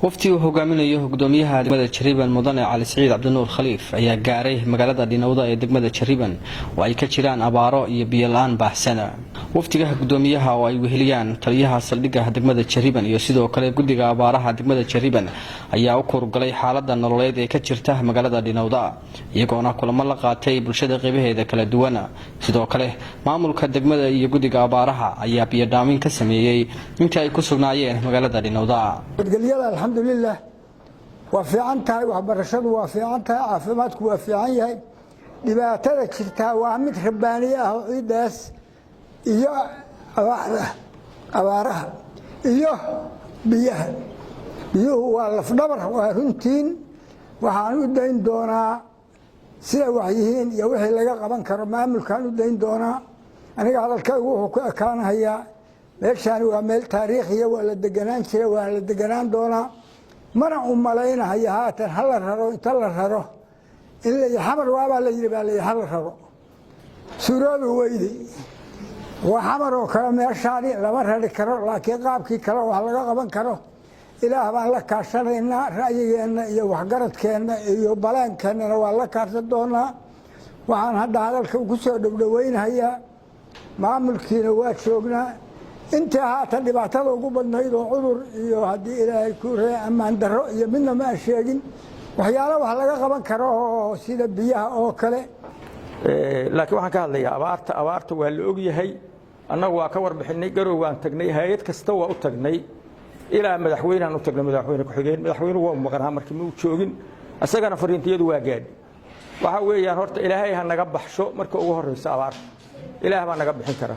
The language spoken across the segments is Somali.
waftigu hogaaminayo gudoomiyaha degmada Jariban mudane Cali Saciid Cabdinuur Khaliif ayaa gaaray magaalada Dhinowda ee degmada Jariban oo ay ka jiraan abaaro iyo biyo la'aan baahsan. Waftiga gudoomiyaha oo ay weheliyaan taliyaha saldhigga degmada Jariban iyo sidoo kale guddiga abaaraha degmada Jariban ayaa u korgalay xaaladda nololeed ee ka jirta magaalada Dhinowda iyagoona kulamo la qaatay bulshada qaybaheeda kala duwan. Sidoo kale maamulka degmada iyo guddiga abaaraha ayaa biyo dhaamin ka sameeyay inta ay ku sugnaayeen magaalada Dhinowda. alxamdulillah waa fiican tahay waxbarashadu waa fiican tahay caafimaadku waa fiican yahay dhibaatada jirta waa mid rabbaani ah oo ciidaas iyo abaaraha iyo biyuhu waa lafdhabar waa runtiin waxaan u dayn doonaa sida wax yihiin iyo wixii laga qaban karo maamulkaan u dayn doonaa aniga hadalkaygu wuxuu ku ekaanayaa meeshaan waa meel taariikhiya waa la deganaan jiray waa la deganaan doonaa mana u malaynayo haatan hala raro inta la raro in la xamar waabaa la yidhi baa la hala raro suuroodu weydi waa xamar oo kale meeshaani lama rari karo laakiin qaabkii kale wax laga qaban karo ilaah baan la kaashanaynaa ra'yigeenna iyo waxgaradkeenna iyo balaankeenana waa la kaashan doonaa waxaan hadda hadalka ku soo dhowdhoweynayaa maamulkiina waa joognaa inta haatan dhibaatada ugu badnayd oo cudur iyo haddii ilaahay ku ree ammaan darro iyo midna ma sheegin waxyaalo wax laga qaban karo oo sida biyaha oo kale laakiin waxaan ka hadlayaa abaarta waa la og yahay annagu waa ka warbixinay garow waan tagnay hay'ad kasta waa u tagnay ilaa madaxweynahan u tagnay madaxweyne ku xigeen madaxweynuhu waa maqnaa markii uu joogin asagana fariintiyadu waa gaadhi waxa weeyaan horta ilaahay ha naga baxsho marka ugu horeysa abaarta ilaah baa naga bixin kara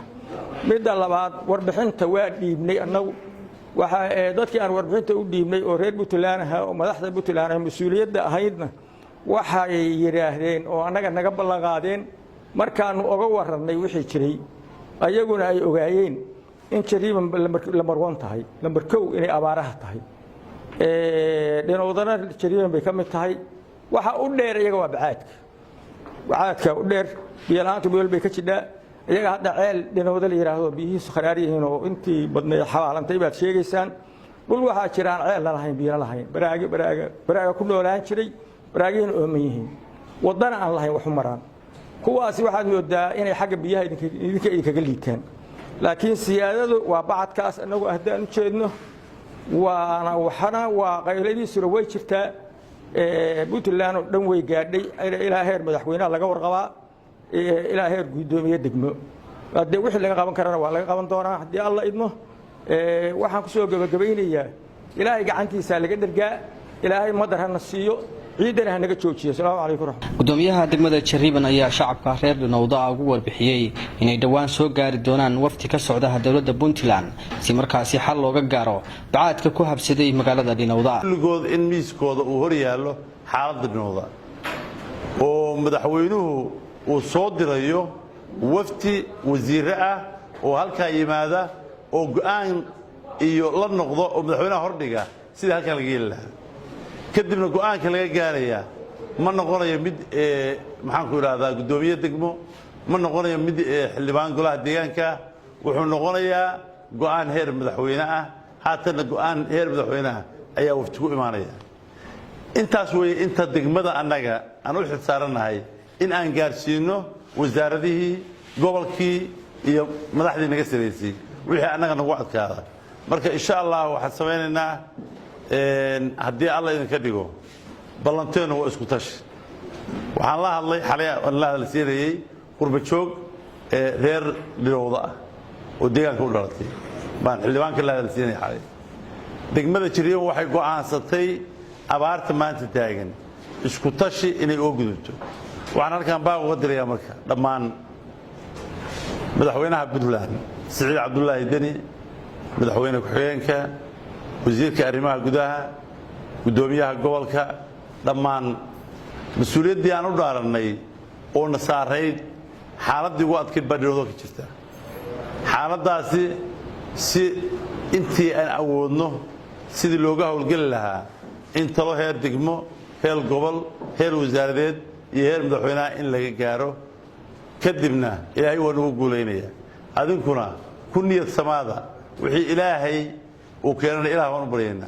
midda labaad warbixinta waa dhiibnay annagu waxa dadkii aan warbixinta u dhiibnay oo reer Puntland ah oo madaxda Puntland ah mas'uuliyadda ahaydna waxay yiraahdeen oo annaga naga ballan qaadeen markaanu uga warranay wixii jiray ayaguna ay ogaayeen in Jariban lambar 1 tahay lambar 2 inay abaaraha tahay Dhinowdana Jariban bay ka mid tahay waxa u dheer iyaga waa bacaadka u dheer biyo la'aantu meel bay ka jidhaa iyaga hadda ceel Dhinowda la yiraahdo biyihiisu kharaar yihiin oo intii badnay xawaalantay baad sheegaysaan dhul waxa jiraan ceel la lahayn biyo lahayn baraaga ku noolaan jiray baraagiin oo ma yihiin wadana aan lahayn wax u maraan kuwaasi waxaad moodaa inay xagga biyaha idinka liitaan laakiin siyaadadu waa bacadkaas anagu ahdaan u jeedno waxana waa qayladiisuna way jirtaa Puntland oo dhan way gaadhay ilaa heer madaxweynaha laga warqabaa ilaa heer gudoomiye degmo hadii wixii laga qaban karana waa laga qaban doonaa hadii alla idmo waxaan ku soo gabagabeynayaa ilaahay gacantiisa laga dhargaa ilaahay madarhana siiyo ciidana naga joojiyo salaamu calaykum gudoomiyaha degmada Jariban ayaa shacabka reer Dhinowda ugu warbixiyay inay dhawaan soo gaari doonaan wafti ka socda dawladda Puntland si markaasi xal looga gaaro bacaadka ku habsaday magaalada Dhinowda kulligood in miiskooda uu hor yaalo xaaladda Dhinowda oo madaxweynuhu uu soo dirayo wafti wasiir ah oo halka yimaada oo go'aan iyo la noqdo oo madaxweynaha hordhiga sida halka laga yeelaa kadibna go'aanka laga gaaraya ma noqonayo mid maxaan ku yiraahdaa gudoomiye degmo ma noqonayo mid xildhibaan golaha deegaanka wuxuu noqonayaa go'aan heer madaxweyne ah haatan go'aan heer madaxweynaha ayaa wafti ku imaanaya intaas way inta degmada annaga aan u xilsaaranahay in aan gaarsiino wasaaradihii gobolkii iyo madaxdii naga sareysay wixii annaga nagu adkaada marka insha Allah waxaan sameynaynaa haddii alla idinka dhigo ballanteenu waa isku tashi waxaan la hadlay xalay la hadalsiinayay qurba joog reer Dhinowda ah oo deegaanka u dhalatay baan xildhibaanka la hadalsiinay xalay degmada Jariban waxay go'aansatay abaarta maanta taagan isku tashi inay oo gudubto waxaan halkaan baa uga dirayaa marka dhammaan madaxweynaha Puntland Saciid Cabdullaahi Deni madaxweyne ku xigeenka wasiirka arrimaha gudaha gudoomiyaha gobolka dhammaan mas'uuliyadii aan u dhaaranay oo nasaareyd xaaladii ugu adkeyd baa Dhinowda ka jirta xaaladaasi si intii aan awoodno sidii looga howlgali lahaa in talo heer degmo heer gobol heer wasaaradeed iyo heer madaxweynaha in laga gaaro kadibna ilaahay waa nagu guuleynaya adinkuna ku niyad samaada wixii ilaahay وكان إله ونبرينا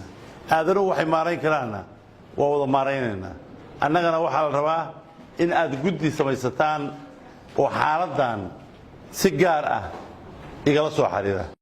aadanuhu waxay maarayn karaanna waa wada maaraynaynaa annagana waxaa la rabaa in aad guddi samaysataan oo xaaladdan si gaar ah igala soo xiriira